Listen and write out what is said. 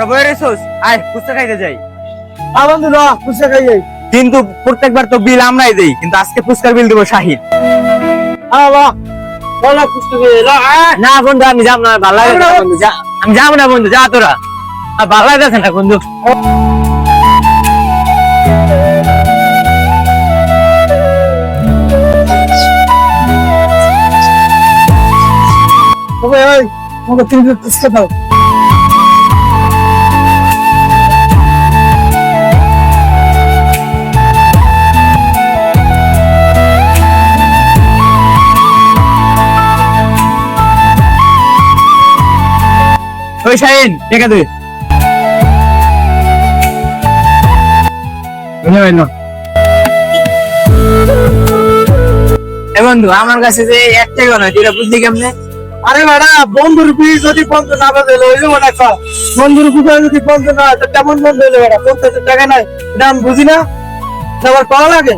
তোরা বই রেছোস, আয় ফুচকা খাইতে যাই। বন্ধু ল ফুচকা খাই যাই। কিন্তু প্রত্যেকবার তো বিল আমরাই দেই, কিন্তু আজকে ফুচকার বিল দেবো শাহিন। ফুচকা খাই ল। না বন্ধু আমি যাবো না, ভালো লাগে না বন্ধু, যা আমি যাবো না বন্ধু, যা তোরা, ভালো লাগতেছে না বন্ধু। ওই আমাকে 3 প্লেট ফুচকা দাও। ওই শাহিন ঠিক আছে বন্ধু, আমার কাছে যে 1 টাকা নয়, তুই বুঝলি কেমনে? আরে বেটা বন্ধুর পিস যদি 50 না বাজে লইলো না কা বন্ধুর পিস যদি 50 না তো কেমন বন্ধু হইলো বেটা 50 টাকা নাই এটা আমি বুঝি না আবার কল লাগে।